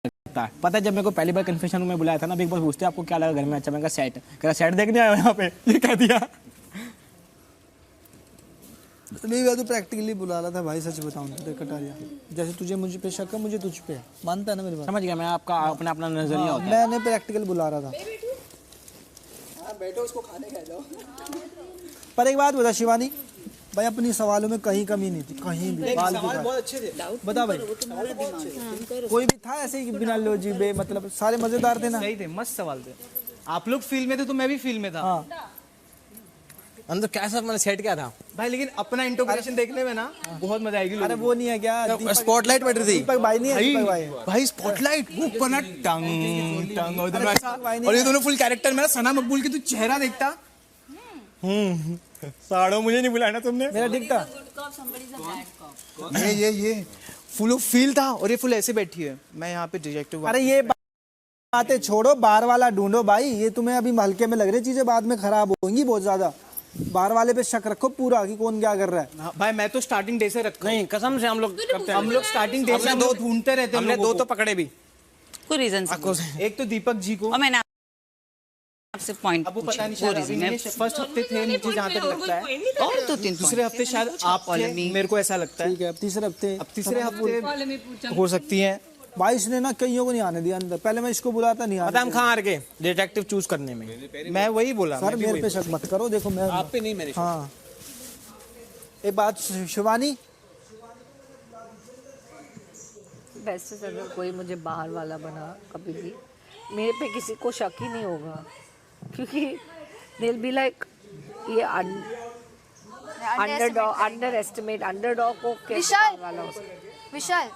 लगता है। पता है जब मेरे को पहली बार कन्फेशन रूम में बुलाया था ना, बिग बॉस पूछते आपको क्या लगा घर में, अच्छा मैंने कहा सेट, कह रहा सेट देखने आया हो यहाँ पे, ये कह दिया। नहीं मैं तो प्रैक्टिकली बुला रहा था भाई, सच बताऊं तो कटारिया, जैसे तुझे मुझे पे शक है, मुझे तुझ पे है, मानता है ना मेरी बात। समझ गया मैं, आपका अपना अपना नजरिया होता है। मैंने प्रैक्टिकल बुला रहा था। बैठो उसको खाने खा जाओ। पर एक बात बता शिवानी भाई, अपनी सवालों में कहीं कमी नहीं थी, कहीं भी सवाल बहुत अच्छे थे। बता भाई, कोई भी था ऐसे ही बिना लॉजिक बे, मतलब सारे मजेदार थे ना। सही थे, मस्त सवाल थे। आप लोग फील में थे तो मैं भी फील में था। हाँ अंदर कैसा मैंने सेट क्या था भाई, लेकिन अपना इंटोग्रेशन देखने में ना बहुत मजा आएगी। अरे वो नहीं है क्या, स्पॉटलाइट बैठ रही थी दीपक भाई नहीं है, दीपक भाई है। भाई, स्पॉटलाइट वो पना टंग टंग और अरे दीपक भाई नहीं और ये है। दोनों फुल कैरेक्टर मेरा सना मकबूल की तू चेहरा देखता। साड़ो मुझे नहीं बुलाया ना तुमने। मेरा ठीक था। ये फुल फील था, और ये फुल ऐसे बैठी है, मैं यहाँ पे डिजेक्टिव। अरे ये बातें छोड़ो, बाहर वाला ढूंढो भाई, ये तुम्हें अभी हल्के में लग रही चीजें, बाद में खराब होंगी बहुत ज्यादा। बाहर वाले पे शक रखो पूरा कि कौन क्या कर रहा है। हाँ, भाई मैं तो स्टार्टिंग डे से रखा। नहीं कसम से हम लोग करते हैं। हम लोग स्टार्टिंग डे से हमने दो ढूंढते रहते हैं। हमने लोगों दो तो को। पकड़े भी। कोई रीजन एक तो दीपक जी को, और मैंने आपसे पॉइंट अब वो पता नहीं वो शायद रीजन है। फर्स्ट हफ्ते थे मुझे जहाँ तक लगता है, और दो तीन दूसरे हफ्ते शायद आप थे, मेरे को ऐसा लगता है। ठीक है, अब तीसरे हफ्ते अब तीसरे हफ्ते हो सकती है। भाई इसने ना कईयों को नहीं आने दिया अंदर, पहले मैं इसको बुलाता नहीं पता आने हम कहाँ हार गए डिटेक्टिव चूज करने में। मैं वही बोला। सर मेरे पे शक मत करो, देखो मैं आप पे नहीं मैंने हाँ एक बात शिवानी, वैसे से अगर कोई मुझे बाहर वाला बना कभी भी, मेरे पे किसी को शक ही नहीं होगा, क्योंकि they'll be like ये अंडरडॉग को कैसे विशाल। बाहर वाला हो सकता है? विशाल,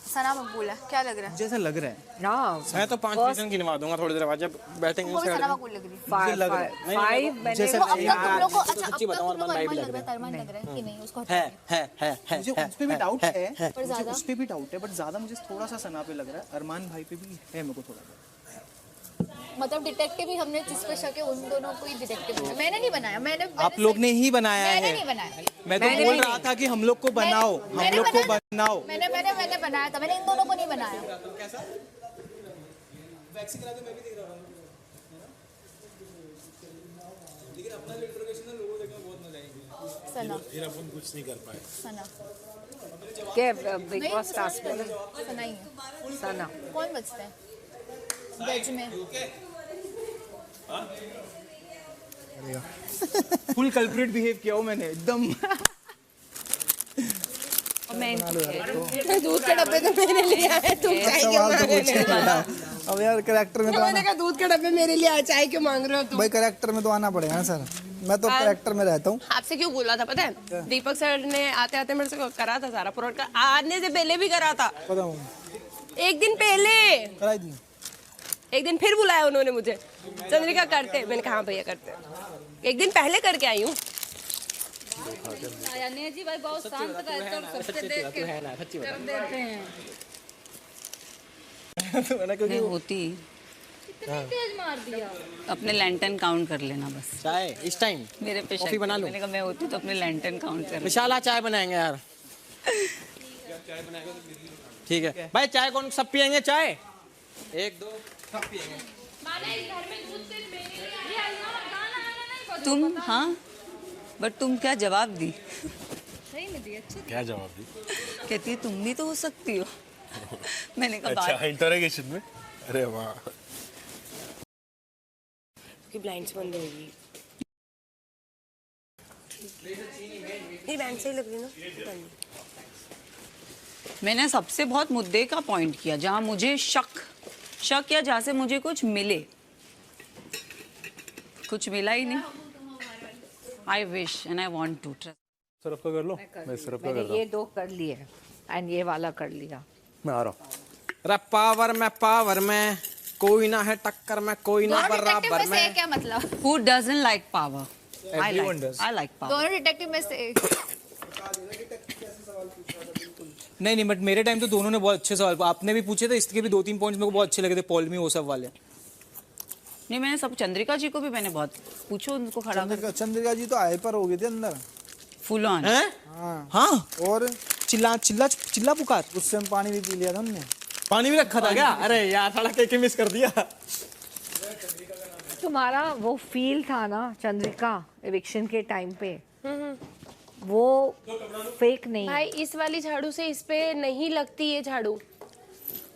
सना मकबूल है, क्या लग रहा है? जैसा लग रहा है। हाँ, मैं तो 5 सीजन गिनवा दूंगा थोड़ी देर बाद जब बैठेंगे। वो भी सना मकबूल लग रही है। फाइव मैंने जैसे तो अब तक तुम लोग को अच्छा, अब सच्ची तक बताऊं, तुम लोग अरमान भाई भी अरमान लग लग रहा है, अरमान लग रहा है कि नहीं, उसको हटा है मुझे उस पे भी डाउट है, पर मुझे ज्यादा? उस पे भी डाउट है, बट ज्यादा मुझे थोड़ा सा सना पे लग रहा है। अरमान भाई पे भी है मेरे को थोड़ा सा। मतलब डिटेक्टिव ही हमने जिस पे शक है उन दोनों को ही डिटेक्टिव बनाया। मैंने नहीं बनाया, मैंने आप लोग ने ही बनाया मैंने है। नहीं बनाया। मैं तो बोल रहा था कि हम लोग को बनाओ, हम मैंने लोग को बनाया- बनाओ। मैंने बनाया था, मैंने इन दोनों को नहीं बनाया। सना फिर अपन कुछ नहीं कर पाए। सना क्या बिग बॉस टास्क में सना ही है। सना कौन बचता है वेज में? फुल कल्प्रिट बिहेव किया हो मैंने एकदम। और मैं दूध के डब्बे तो मेरे लिए आए, तुम चाय क्यों सवाल तो मांग रहे पूछ के बेटा, अब यार करेक्टर में तो मैंने आना, कहा दूध के डब्बे मेरे लिए आए, चाय क्यों मांग रहे हो तुम? भाई करेक्टर में तो आना पड़ेगा ना सर, मैं तो करेक्टर में रहता हूँ। आपसे क्यों बोला था पता है? दीपक सर ने आते आते मेरे से करा था सारा प्रोट, आने से पहले भी करा था, बताऊँ एक दिन पहले। कराई दी। एक दिन फिर बुलाया उन्होंने मुझे, चंद्रिका करते, मैंने कहा हाँ भैया करते। एक दिन पहले करके आई हूँ। जी भाई बहुत शांत रहते और सबसे देख के कर देते हैं। नहीं होती तेज मार दिया। अपने लैंटर्न काउंट कर लेना बस। चाय इस टाइम मेरे पे कॉफी शक बना है। लूं? मैंने कहा मैं होती तो अपने लैंटर्न काउंट कर। विशाल आज चाय बनाएंगे यार। ठीक है भाई, चाय कौन सब पियेंगे चाय? 1 2 सब पियेंगे। तुम हाँ, बट तुम क्या जवाब दी? क्या जवाब दी? कहती है तुम भी तो हो सकती हो। मैंने कहा अच्छा इंटरोगेशन में, अरे वाह। कि ब्लाइंड्स बंद होगी। ये बैंक सही लग रही ना। मैंने सबसे बहुत मुद्दे का पॉइंट किया, जहां मुझे शक या जहां से मुझे कुछ मिले, कुछ मिला ही नहीं। I wish and I want to trust. सिर्फ का कर लो, मैं सिर्फ का मैंने ये 2 कर लिए एंड ये वाला कर लिया। मैं आ रहा हूँ। अरे पावर में कोई ना है टक्कर में, कोई ना दोनों डिटेक्टिव बराबर में से में। क्या मतलब? Who doesn't like power? I Everyone does. like power. दोनों डिटेक्टिव में से नहीं बट मेरे टाइम तो दोनों ने बहुत अच्छे सवाल, आपने भी पूछे थे, इसके भी 2-3 पॉइंट्स मेरे को बहुत अच्छे लगे थे, पॉल में वो सब वाले। नहीं मैंने सब, चंद्रिका जी को भी मैंने बहुत पूछो, उनको खड़ा कर चंद्रिका जी तो हाइपर हो गए थे अंदर। Full on. हैं? हाँ हाँ, और चिल्ला पुकार। उससे हम पानी भी पी लिया था हमने। पानी भी रखा था क्या? अरे यार साला केक मिस कर दिया। तुम्हारा वो फील था ना चंद्रिका एविक्शन के टाइम पे, वो फेक नहीं। भाई इस वाली झाड़ू से इस पे नहीं लगती ये झाड़ू,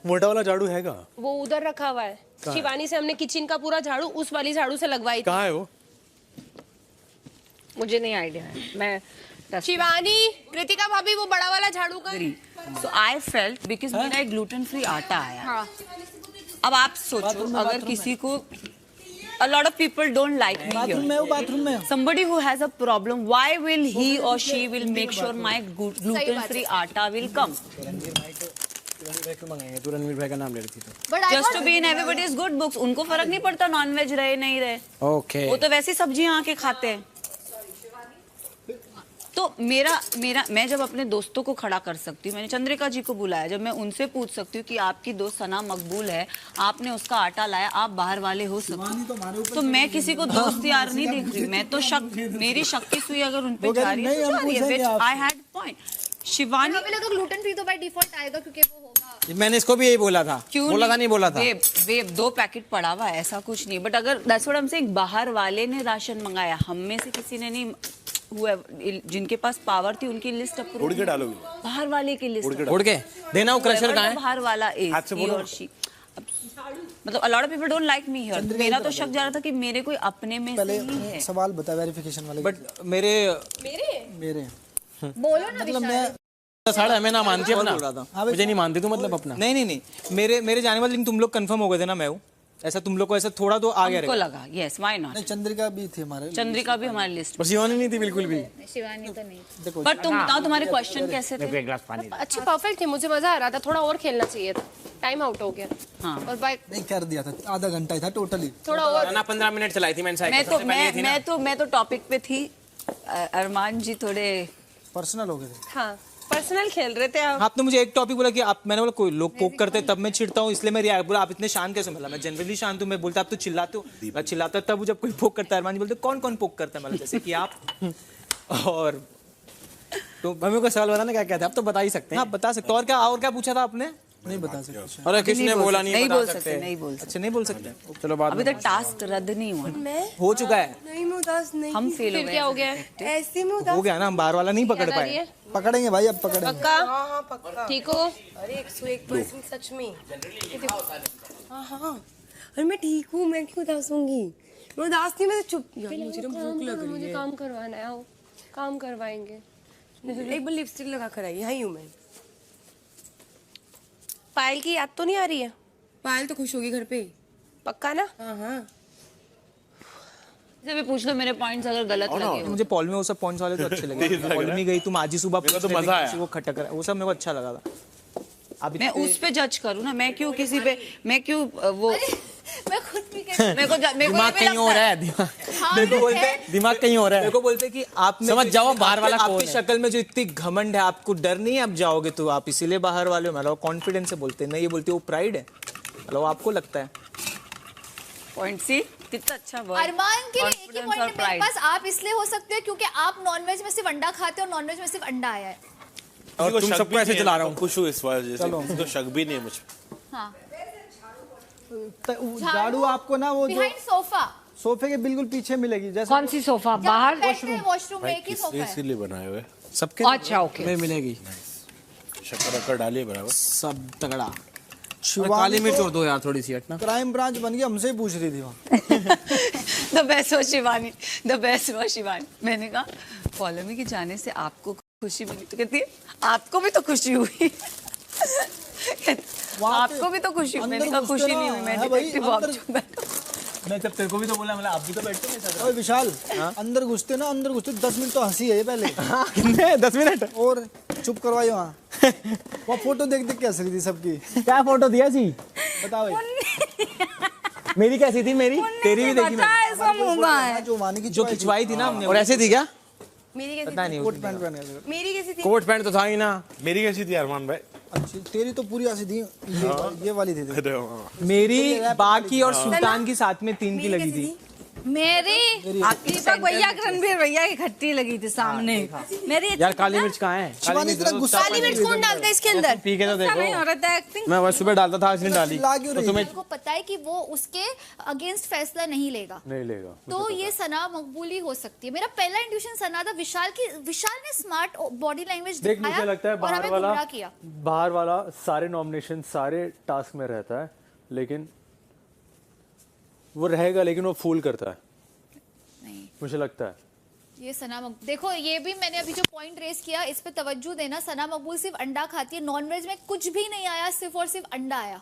मोटा वाला झाड़ू हैगा? वो उधर रखा हुआ है। शिवानी से हमने किचन का पूरा झाड़ू उस वाली झाड़ू से लगवाई थी। कहाँ है वो? मुझे नहीं आइडिया है, मैं शिवानी, कृतिका भाभी, वो बड़ा वाला झाड़ू का So I felt because मेरा एक gluten free आटा आया। अब आप सोचो अगर किसी को a lot of people don't like me bathroom here. में हो, बाथरूम में हो। Somebody who has a problem, why will he or she will make sure my gluten free आटा will come? तू रणवीर भाई का नाम ले रही थी तो। But I Just thought to be in everybody's good books. उनको फर्क नहीं पड़ता नॉन वेज रहे नहीं रहे, ओके वो तो वैसी सब्जियां आके खाते हैं। तो मैं जब अपने दोस्तों को खड़ा कर सकती हूँ, मैंने चंद्रिका जी को बुलाया, जब मैं उनसे पूछ सकती हूँ कि आपकी दोस्त सना मकबूल है, आपने उसका आटा लाया, आप बाहर वाले हो सकते, तो मैं किसी को दोस्त यार नहीं देख रही, मैं तो मेरी शक की सुई अगर उन पे जा रही है तो जा रही है। I had point. शिवानी हमें लगा ग्लूटेन फ्री तो बाय डिफॉल्ट आएगा क्योंकि वो होगा। मैंने इसको भी यही बोला था। क्यों बोला था नहीं बोला था? वेब 2 पैकेट पड़ा हुआ है, ऐसा कुछ नहीं। बट अगर that's what I am saying, बाहर वाले ने राशन मंगाया, हम में से किसी ने नहीं, हुआ जिनके पास पावर थी उनकी लिस्ट अप्रूव, उड़ के डालोगे? बाहर वाले की लिस्ट उड़ के देना वो क्रशर कहाँ है? बाहर वाला हाथ से बोलो। और शी, मतलब a lot of people don't like me here। मेरा तो शक जा रहा था कि मेरे कोई अपने में से ही है। सवाल बता वेरिफिकेशन वाले। बट मेरे मेरे बोलो ना विशाल। साढ़े हमें ना मानती है अपना, मुझे नहीं मानती तू मतलब अपना। नहीं, मेरे जाने वाले दिन तुम लोग कंफर्म हो गए थे ना, मैं हूँ ऐसा, तुम लोग को ऐसा थोड़ा तो आ गया हमको रहेगा। लगा यस व्हाई नॉट। नहीं, चंद्रिका भी थी हमारे। चंद्रिका भी हमारी लिस्ट पर शिवानी नहीं थी बिल्कुल भी। शिवानी तो नहीं। देखो पर तुम बताओ तुम्हारे क्वेश्चन कैसे थे? अच्छे परफेक्ट थे, मुझे मजा आ रहा था, थोड़ा और खेलना चाहिए था, टाइम आउट हो गया। हाँ। और बाय नहीं कर दिया था, आधा घंटा ही था टोटली। थोड़ा और 15 मिनट चलाई थी मैंने। मैं तो टॉपिक पे थी। अरमान जी थोड़े पर्सनल हो गए थे। हाँ पर्सनल खेल रहे थे आप। आपने मुझे एक टॉपिक बोला कि आप, मैंने बोला कोई लोग पोक करते हैं तब मैं चिढ़ता हूँ, इसलिए मैं रिएक्ट बोला। आप इतने शांत कैसे? मतलब मैं जनरली शांत हूँ, मैं बोलता आप तो चिल्लाते हो, मैं चिल्लाता तब जब कोई पोक करता है। अरमान जी बोलते कौन कौन पोक करता है, मतलब जैसे कि आप। और तो हमें को सवाल बताना क्या कहते हैं, आप तो बता ही सकते हैं। आप बता सकते हो। और क्या पूछा था आपने? नहीं बता सकते। अरे किसने बोला नहीं बोल सकते, नहीं बोल सकते। अच्छा नहीं बोल सकते, चलो बात अभी तक टास्क रद्द नहीं हुआ, हो चुका है, नहीं मैं उदास नहीं। हम फेल हो फिर गए। क्या हो गया? ऐसे में उदास हो गया ना, हम बाहर वाला नहीं पकड़ पाए। पकड़ेंगे भाई, अब पकड़ेंगे। पक्का? हाँ पक्का। ठीक हो? अरे 101% सच में। हाँ अरे मैं ठीक हूँ, मैं क्यों उदास होंगी? मैं उदास नहीं, मैं तो चुप। यार मुझे ना भूख लग रही मुझे है। काम करवाना है, आओ काम करवाएंगे। एक बार लिपस्टिक लगा कर आई, यहीं हूँ मैं। पायल की याद तो नहीं आ रही है? पायल तो खुश होगी घर पे। पक्का ना? हाँ हाँ। से भी पूछ लो मेरे पॉइंट्स अगर गलत लगे हो। मुझे पॉल में वो सब पॉइंट्स वाले तो अच्छे लगे। पॉल में गई तुम आज ही सुबह, मेरे को तो मजा आया। किसी को खटक रहा है, वो सब मेरे को अच्छा लगा था। अब मैं उस पे जज करूँ ना, मैं क्यों किसी पे, मैं क्यों वो मैं खुद भी कहती मेरे को दिमाग कहीं और है, दिमाग कहीं और है। मेरे को बोलते कि आप समझ जाओ बाहर वाला कौन आपकी है। शक्ल में जो इतनी घमंड है, आपको डर नहीं है आप जाओगे तो आप इसीलिए बाहर वाले हो। मतलब कॉन्फिडेंस से बोलते हैं ना, ये बोलते वो प्राइड है, मतलब आपको लगता है। पॉइंट सी कितना अच्छा वर्ड। अरमान के लिए एक ही पॉइंट है मेरे पास। आप इसलिए हो सकते हैं क्योंकि आप नॉनवेज में सिर्फ अंडा खाते हो और नॉनवेज में सिर्फ अंडा आया है। और तुम सबको ऐसे चला रहा हूँ। खुश हूँ इस वजह से, तो शक भी नहीं है मुझ पे। हाँ झाड़ू आपको ना वो जो बिहाइंड सोफा, सोफे के बिल्कुल पीछे मिलेगी। जैसे कौन सी सोफा? बाहर वॉशरूम में एक ही सोफा है। इसीलिए बनाए हुए सबके अच्छा ओके। में मिलेगी शक्कर वक्कर डालिए बराबर। सब तगड़ा। शिवानी काली मिर्च तो और दो यार थोड़ी सी हटना। क्राइम ब्रांच बन गया, हमसे ही पूछ रही थी वहाँ। The best was Shivani, the best was Shivani. मैंने कहा फॉलो की जाने से आपको खुशी मिली, तो कहती है आपको भी तो खुशी हुई। आपको भी तो खुशी हुई। मैंने कहा खुशी नहीं हुई, मैं डिटेक्टिव ऑब्जर्व बैठा। मैं जब तेरे को भी तो बोला, मतलब आप भी तो बैठते हैं मेरे साथ। ओए विशाल, अंदर घुसते 10 मिनट तो हंसी है ये पहले। कितने 10 मिनट और चुप करवाई वहाँ। वो फोटो देख देख के हंस रही थी सबकी। क्या फोटो दिया जी? बताओ भाई। मेरी कैसी थी? मेरी तेरी भी देखी मैंने। ऐसा होगा है जो माने की जो खिंचवाई थी ना हमने, और ऐसे थी क्या? मेरी कैसी पता नहीं कोट पैंट पहन के। थी? मेरी कैसी थी? कोट पैंट तो था ही ना। मेरी कैसी थी अरमान भाई? अच्छी तेरी तो पूरी ऐसी थी, ये वाली थी। अरे वाह। मेरी बाकी और सुल्तान की साथ में 3 की लगी थी। मेरी दीपक भैया रणबीर भैया की खट्टी लगी थी सामने मेरी यार काली मिर्च कहाँ है? शिवानी तेरा गुस्सा काली मिर्च कौन डालता है इसके अंदर? पी के तो नहीं देखो, हो रहा था एक्टिंग। मैं वह सुबह डालता था, आज नहीं डाली। ला क्यों तो रही तुम्हें को पता है कि वो उसके अगेंस्ट फैसला नहीं लेगा, तो ये सना मकबूली हो सकती है। मेरा पहला इंट्यूशन सना था। विशाल ने स्मार्ट बॉडी लैंग्वेज देख दिखाया मुझे लगता है और हमें गुमराह किया। बाहर वाला सारे नॉमिनेशन सारे टास्क में रहता है, लेकिन वो रहेगा, लेकिन वो फूल करता है, नहीं मुझे लगता है। ये देखो, ये भी मैंने अभी जो पॉइंट रेस किया इस पे तवज्जो देना। सना मकबूल सिर्फ अंडा खाती है, नॉनवेज में कुछ भी नहीं आया, सिर्फ और सिर्फ अंडा आया।